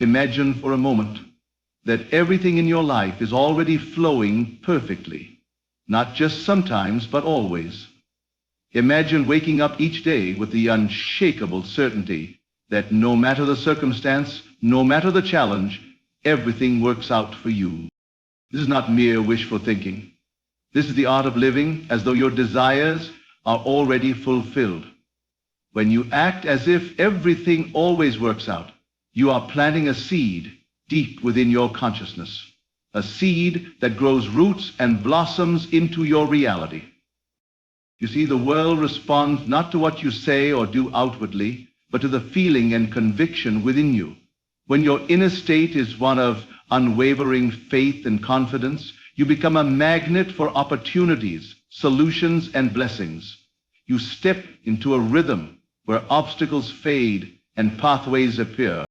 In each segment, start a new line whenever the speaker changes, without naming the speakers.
Imagine for a moment that everything in your life is already flowing perfectly, not just sometimes, but always. Imagine waking up each day with the unshakable certainty that no matter the circumstance, no matter the challenge, everything works out for you. This is not mere wishful thinking. This is the art of living as though your desires are already fulfilled. When you act as if everything always works out, you are planting a seed deep within your consciousness, a seed that grows roots and blossoms into your reality. You see, the world responds not to what you say or do outwardly, but to the feeling and conviction within you. When your inner state is one of unwavering faith and confidence, you become a magnet for opportunities, solutions, and blessings. You step into a rhythm where obstacles fade and pathways appear.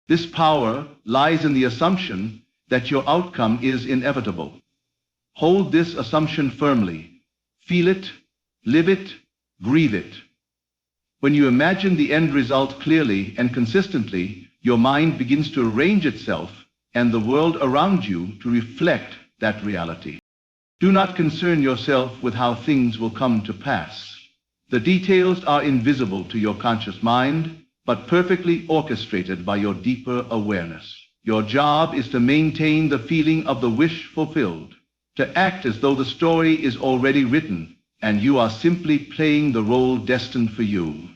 This power lies in the assumption that your outcome is inevitable. Hold this assumption firmly. Feel it, live it, breathe it. When you imagine the end result clearly and consistently, your mind begins to arrange itself and the world around you to reflect that reality. Do not concern yourself with how things will come to pass. The details are invisible to your conscious mind, but perfectly orchestrated by your deeper awareness. Your job is to maintain the feeling of the wish fulfilled, to act as though the story is already written, and you are simply playing the role destined for you.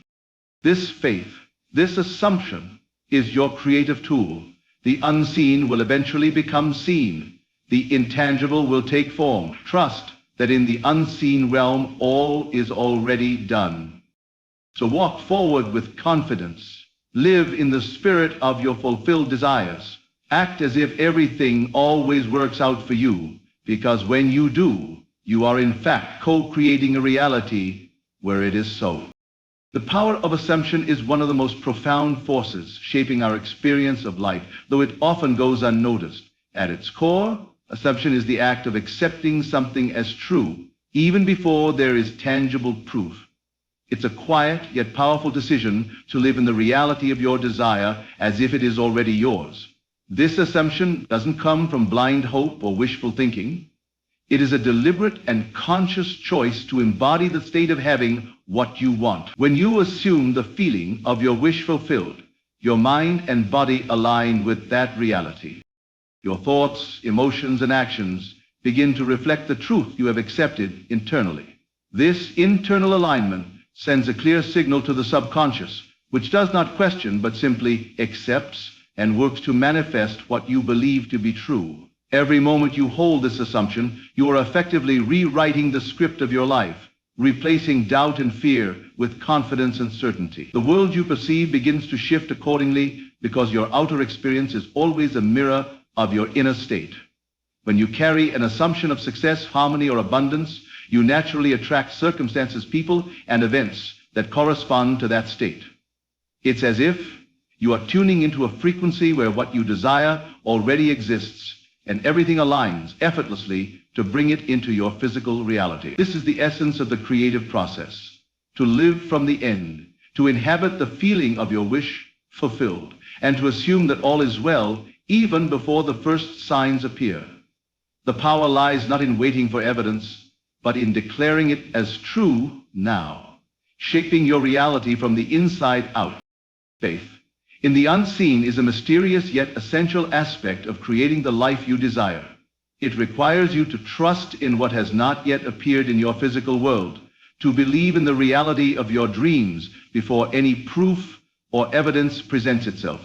This faith, this assumption, is your creative tool. The unseen will eventually become seen. The intangible will take form. Trust that in the unseen realm all is already done. So walk forward with confidence. Live in the spirit of your fulfilled desires. Act as if everything always works out for you, because when you do, you are in fact co-creating a reality where it is so. The power of assumption is one of the most profound forces shaping our experience of life, though it often goes unnoticed. At its core, assumption is the act of accepting something as true, even before there is tangible proof. It's a quiet yet powerful decision to live in the reality of your desire as if it is already yours. This assumption doesn't come from blind hope or wishful thinking. It is a deliberate and conscious choice to embody the state of having what you want. When you assume the feeling of your wish fulfilled, your mind and body align with that reality. Your thoughts, emotions, and actions begin to reflect the truth you have accepted internally. This internal alignment sends a clear signal to the subconscious, which does not question but simply accepts and works to manifest what you believe to be true. Every moment you hold this assumption, you are effectively rewriting the script of your life, replacing doubt and fear with confidence and certainty. The world you perceive begins to shift accordingly because your outer experience is always a mirror of your inner state. When you carry an assumption of success, harmony, or abundance, you naturally attract circumstances, people, and events that correspond to that state. It's as if you are tuning into a frequency where what you desire already exists, and everything aligns effortlessly to bring it into your physical reality. This is the essence of the creative process, to live from the end, to inhabit the feeling of your wish fulfilled, and to assume that all is well even before the first signs appear. The power lies not in waiting for evidence, but in declaring it as true now, shaping your reality from the inside out. Faith in the unseen is a mysterious yet essential aspect of creating the life you desire. It requires you to trust in what has not yet appeared in your physical world, to believe in the reality of your dreams before any proof or evidence presents itself.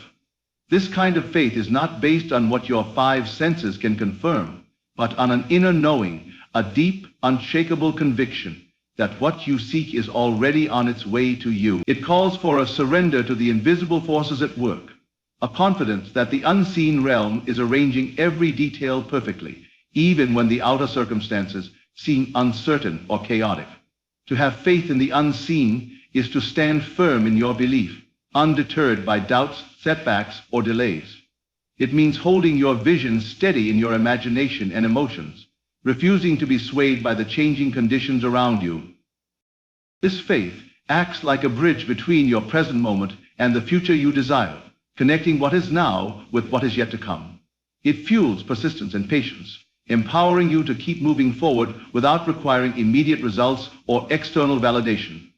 This kind of faith is not based on what your five senses can confirm, but on an inner knowing, a deep, unshakable conviction that what you seek is already on its way to you. It calls for a surrender to the invisible forces at work, a confidence that the unseen realm is arranging every detail perfectly, even when the outer circumstances seem uncertain or chaotic. To have faith in the unseen is to stand firm in your belief, undeterred by doubts, setbacks, or delays. It means holding your vision steady in your imagination and emotions, refusing to be swayed by the changing conditions around you. This faith acts like a bridge between your present moment and the future you desire, connecting what is now with what is yet to come. It fuels persistence and patience, empowering you to keep moving forward without requiring immediate results or external validation.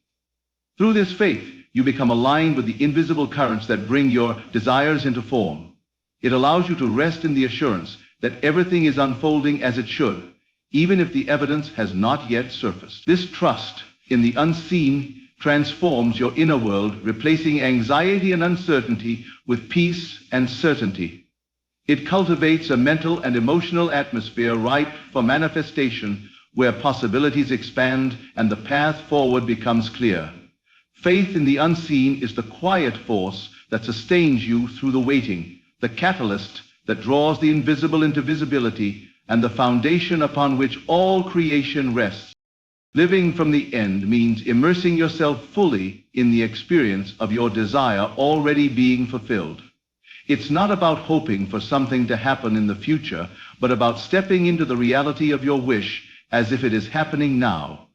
Through this faith, you become aligned with the invisible currents that bring your desires into form. It allows you to rest in the assurance that everything is unfolding as it should, even if the evidence has not yet surfaced. This trust in the unseen transforms your inner world, replacing anxiety and uncertainty with peace and certainty. It cultivates a mental and emotional atmosphere ripe for manifestation, where possibilities expand and the path forward becomes clear. Faith in the unseen is the quiet force that sustains you through the waiting, the catalyst that draws the invisible into visibility, and the foundation upon which all creation rests. Living from the end means immersing yourself fully in the experience of your desire already being fulfilled. It's not about hoping for something to happen in the future, but about stepping into the reality of your wish as if it is happening now.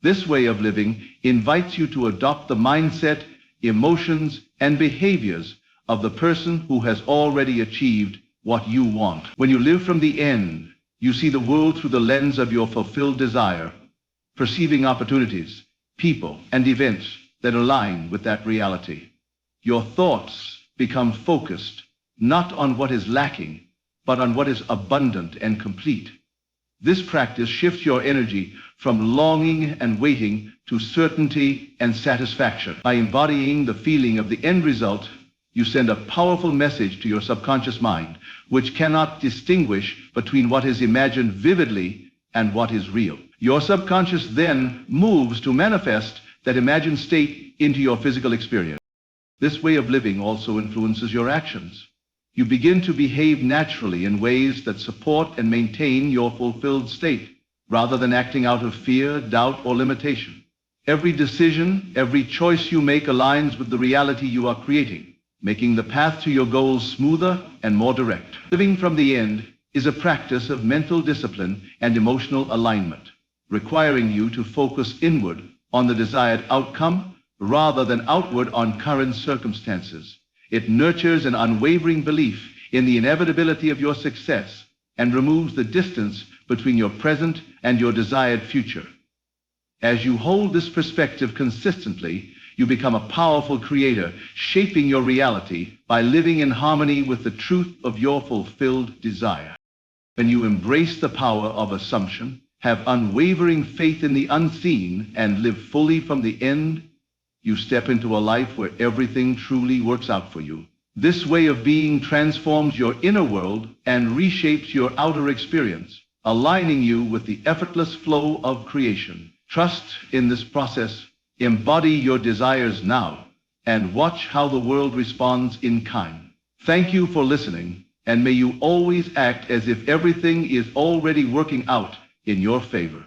This way of living invites you to adopt the mindset, emotions, and behaviors of the person who has already achieved what you want. When you live from the end, you see the world through the lens of your fulfilled desire, perceiving opportunities, people, and events that align with that reality. Your thoughts become focused not on what is lacking, but on what is abundant and complete. This practice shifts your energy from longing and waiting to certainty and satisfaction. By embodying the feeling of the end result, you send a powerful message to your subconscious mind, which cannot distinguish between what is imagined vividly and what is real. Your subconscious then moves to manifest that imagined state into your physical experience. This way of living also influences your actions. You begin to behave naturally in ways that support and maintain your fulfilled state, rather than acting out of fear, doubt, or limitation. Every decision, every choice you make aligns with the reality you are creating, making the path to your goals smoother and more direct. Living from the end is a practice of mental discipline and emotional alignment, requiring you to focus inward on the desired outcome rather than outward on current circumstances. It nurtures an unwavering belief in the inevitability of your success and removes the distance between your present and your desired future. As you hold this perspective consistently, you become a powerful creator, shaping your reality by living in harmony with the truth of your fulfilled desire. When you embrace the power of assumption, have unwavering faith in the unseen, and live fully from the end, you step into a life where everything truly works out for you. This way of being transforms your inner world and reshapes your outer experience, aligning you with the effortless flow of creation. Trust in this process, embody your desires now, and watch how the world responds in kind. Thank you for listening, and may you always act as if everything is already working out in your favor.